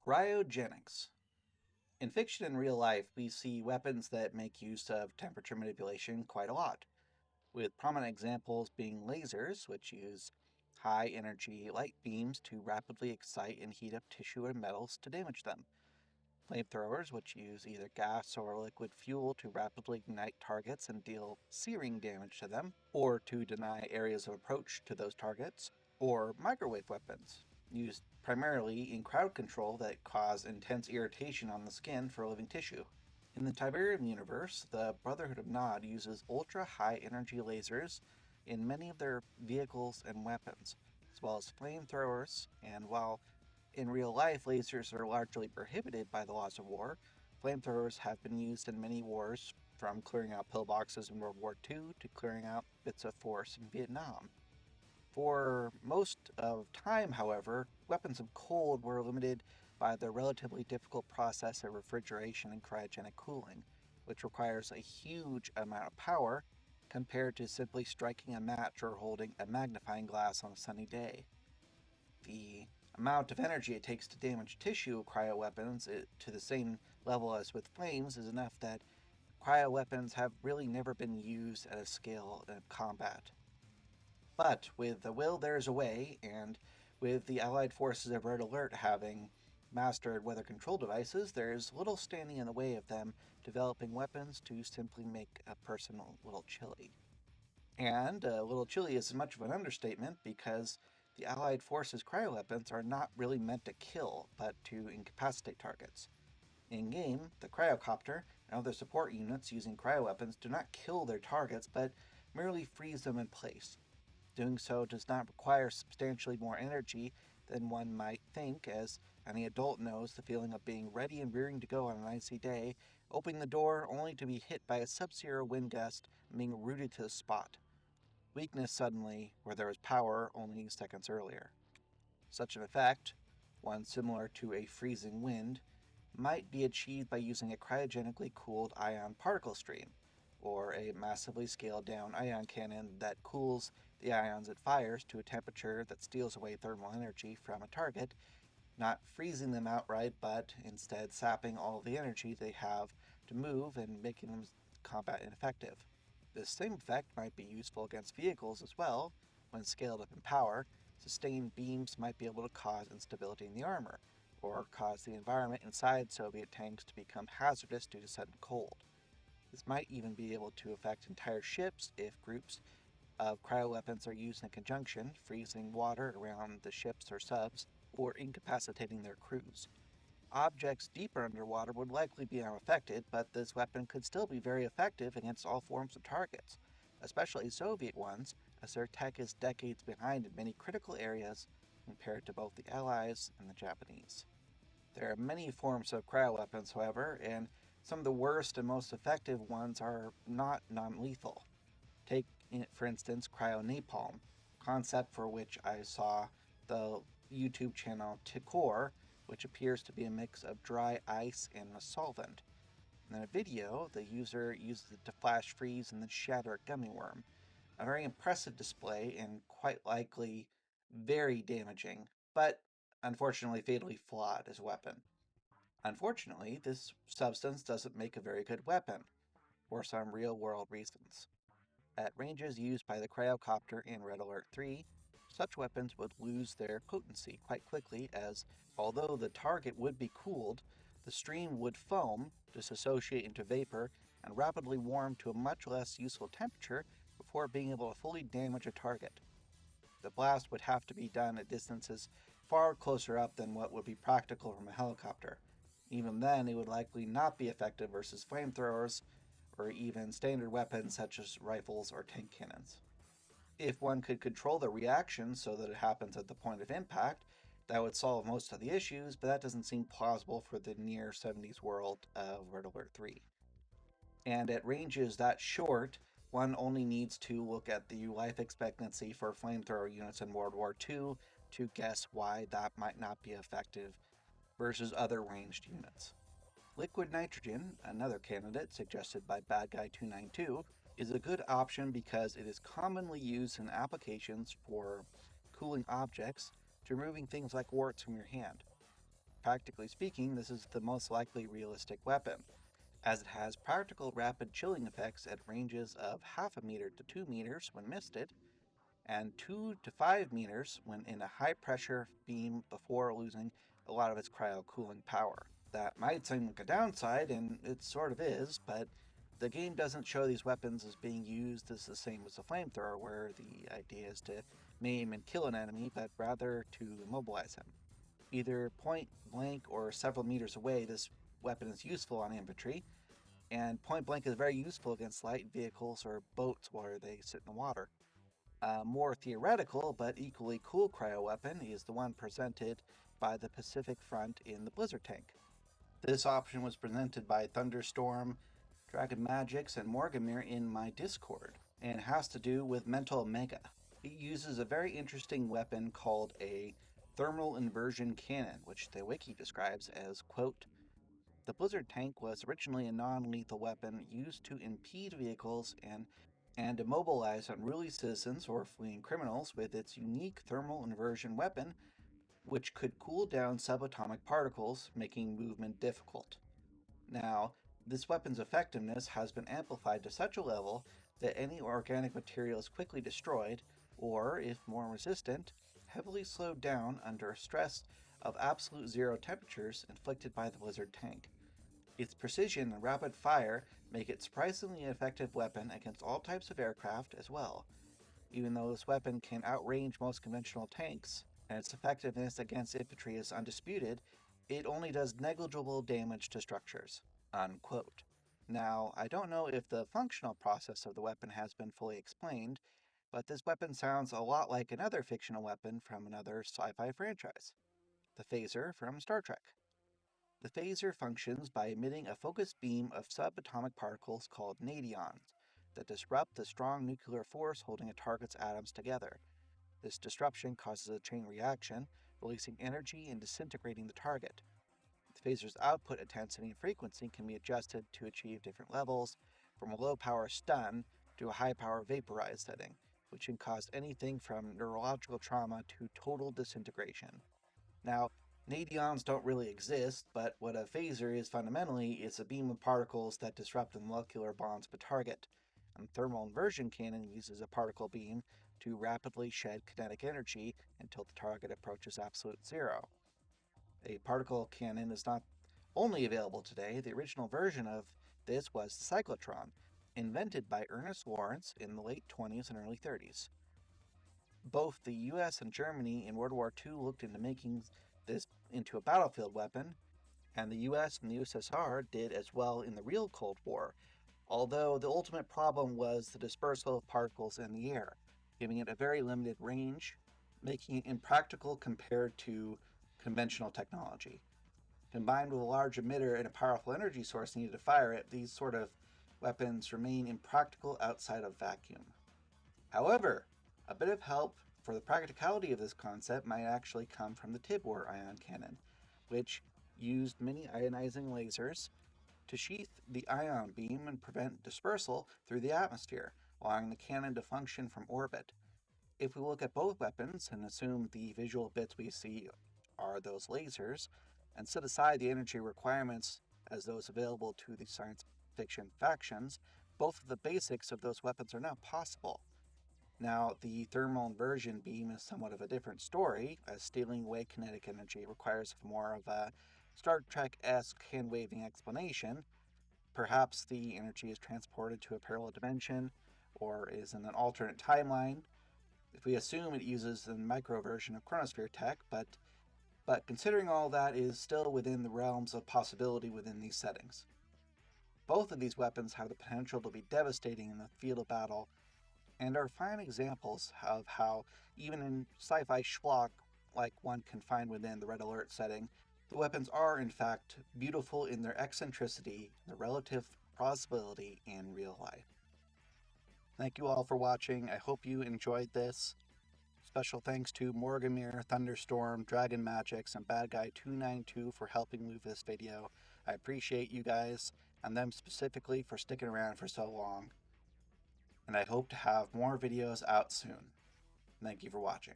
Cryogenics. In fiction and real life, we see weapons that make use of temperature manipulation quite a lot, with prominent examples being lasers, which use high energy light beams to rapidly excite and heat up tissue and metals to damage them. Flamethrowers, which use either gas or liquid fuel to rapidly ignite targets and deal searing damage to them, or to deny areas of approach to those targets. Or microwave weapons, used primarily in crowd control that cause intense irritation on the skin for living tissue. In the Tiberium universe, the Brotherhood of Nod uses ultra-high energy lasers in many of their vehicles and weapons, as well as flamethrowers, and while in real life lasers are largely prohibited by the laws of war, flamethrowers have been used in many wars, from clearing out pillboxes in World War II to clearing out bits of force in Vietnam. For most of time, however, weapons of cold were limited by the relatively difficult process of refrigeration and cryogenic cooling, which requires a huge amount of power compared to simply striking a match or holding a magnifying glass on a sunny day. The amount of energy it takes to damage tissue of cryoweapons to the same level as with flames is enough that cryoweapons have really never been used at a scale of combat. But with the will, there's a way, and with the Allied forces of Red Alert having mastered weather control devices, there's little standing in the way of them developing weapons to simply make a person a little chilly. And a little chilly is much of an understatement because the Allied forces' cryoweapons are not really meant to kill, but to incapacitate targets. In game, the cryocopter and other support units using cryoweapons do not kill their targets, but merely freeze them in place. Doing so does not require substantially more energy than one might think, as any adult knows the feeling of being ready and rearing to go on an icy day, opening the door only to be hit by a sub-zero wind gust and being rooted to the spot. Weakness suddenly, where there was power only seconds earlier. Such an effect, one similar to a freezing wind, might be achieved by using a cryogenically cooled ion particle stream, or a massively scaled down ion cannon that cools the ions it fires to a temperature that steals away thermal energy from a target, not freezing them outright, but instead sapping all the energy they have to move and making them combat ineffective. This same effect might be useful against vehicles as well. When scaled up in power, sustained beams might be able to cause instability in the armor, or cause the environment inside Soviet tanks to become hazardous due to sudden cold. This might even be able to affect entire ships if groups of cryoweapons are used in conjunction, freezing water around the ships or subs, or incapacitating their crews. Objects deeper underwater would likely be unaffected, but this weapon could still be very effective against all forms of targets, especially Soviet ones, as their tech is decades behind in many critical areas compared to both the Allies and the Japanese. There are many forms of cryoweapons, however, and some of the worst and most effective ones are not non-lethal. Take, for instance, cryonapalm, concept for which I saw the YouTube channel Tikor, which appears to be a mix of dry ice and a solvent. In a video, the user uses it to flash freeze and then shatter a gummy worm. A very impressive display and quite likely very damaging, but unfortunately fatally flawed as a weapon. Unfortunately, this substance doesn't make a very good weapon, for some real-world reasons. At ranges used by the cryocopter in Red Alert 3, such weapons would lose their potency quite quickly as, although the target would be cooled, the stream would foam, dissociate into vapor, and rapidly warm to a much less useful temperature before being able to fully damage a target. The blast would have to be done at distances far closer up than what would be practical from a helicopter. Even then, it would likely not be effective versus flamethrowers, or even standard weapons such as rifles or tank cannons. If one could control the reaction so that it happens at the point of impact, that would solve most of the issues, but that doesn't seem plausible for the near 70s world of Red Alert 3. And at ranges that short, one only needs to look at the life expectancy for flamethrower units in World War II to guess why that might not be effective versus other ranged units. Liquid nitrogen, another candidate suggested by Bad Guy 292, is a good option because it is commonly used in applications for cooling objects to removing things like warts from your hand. Practically speaking, this is the most likely realistic weapon, as it has practical rapid chilling effects at ranges of half a meter to 2 meters when misted, and 2 to 5 meters when in a high pressure beam before losing a lot of its cryo cooling power. That might seem like a downside, and it sort of is, but the game doesn't show these weapons as being used as the same as a flamethrower, where the idea is to maim and kill an enemy, but rather to immobilize him. Either point blank or several meters away, this weapon is useful on infantry, and point blank is very useful against light vehicles or boats where they sit in the water. A more theoretical but equally cool cryo weapon is the one presented by the Pacific Front in the Blizzard tank. This option was presented by Thunderstorm, DragonMagicks, and Morgamir in my Discord, and has to do with Mental Omega. It uses a very interesting weapon called a thermal inversion cannon, which the wiki describes as, quote, "The Blizzard tank was originally a non-lethal weapon used to impede vehicles and immobilize unruly citizens or fleeing criminals with its unique thermal inversion weapon, which could cool down subatomic particles, making movement difficult." Now, this weapon's effectiveness has been amplified to such a level that any organic material is quickly destroyed, or, if more resistant, heavily slowed down under stress of absolute zero temperatures inflicted by the Blizzard tank. Its precision and rapid fire make it surprisingly an effective weapon against all types of aircraft as well. Even though this weapon can outrange most conventional tanks, and its effectiveness against infantry is undisputed, it only does negligible damage to structures. Unquote. Now, I don't know if the functional process of the weapon has been fully explained, but this weapon sounds a lot like another fictional weapon from another sci-fi franchise, the phaser from Star Trek. The phaser functions by emitting a focused beam of subatomic particles called nadions that disrupt the strong nuclear force holding a target's atoms together. This disruption causes a chain reaction, releasing energy and disintegrating the target. The phaser's output intensity and frequency can be adjusted to achieve different levels, from a low-power stun to a high-power vaporize setting, which can cause anything from neurological trauma to total disintegration. Now, nadions don't really exist, but what a phaser is fundamentally is a beam of particles that disrupt the molecular bonds of a target. And thermal inversion cannon uses a particle beam to rapidly shed kinetic energy until the target approaches absolute zero. A particle cannon is not only available today. The original version of this was the cyclotron, invented by Ernest Lawrence in the late 20s and early 30s. Both the US and Germany in World War II looked into making this into a battlefield weapon, and the US and the USSR did as well in the real Cold War, although the ultimate problem was the dispersal of particles in the air, giving it a very limited range, making it impractical compared to conventional technology. Combined with a large emitter and a powerful energy source needed to fire it, these sort of weapons remain impractical outside of vacuum. However, a bit of help for the practicality of this concept might actually come from the Tibor ion cannon, which used many ionizing lasers to sheath the ion beam and prevent dispersal through the atmosphere, allowing the cannon to function from orbit. If we look at both weapons and assume the visual bits we see are those lasers, and set aside the energy requirements as those available to the science fiction factions, both of the basics of those weapons are now possible. Now, the thermal inversion beam is somewhat of a different story, as stealing away kinetic energy requires more of a Star Trek-esque hand-waving explanation. Perhaps the energy is transported to a parallel dimension, or is in an alternate timeline. If we assume it uses the micro version of chronosphere tech, but considering all that is still within the realms of possibility within these settings. Both of these weapons have the potential to be devastating in the field of battle, and are fine examples of how, even in sci-fi schlock like one can find within the Red Alert setting, the weapons are in fact beautiful in their eccentricity, their relative plausibility in real life. Thank you all for watching. I hope you enjoyed this. Special thanks to Morgamir, Thunderstorm, DragonMagicks, and Bad Guy 292 for helping move this video. I appreciate you guys, and them specifically for sticking around for so long. And I hope to have more videos out soon. Thank you for watching.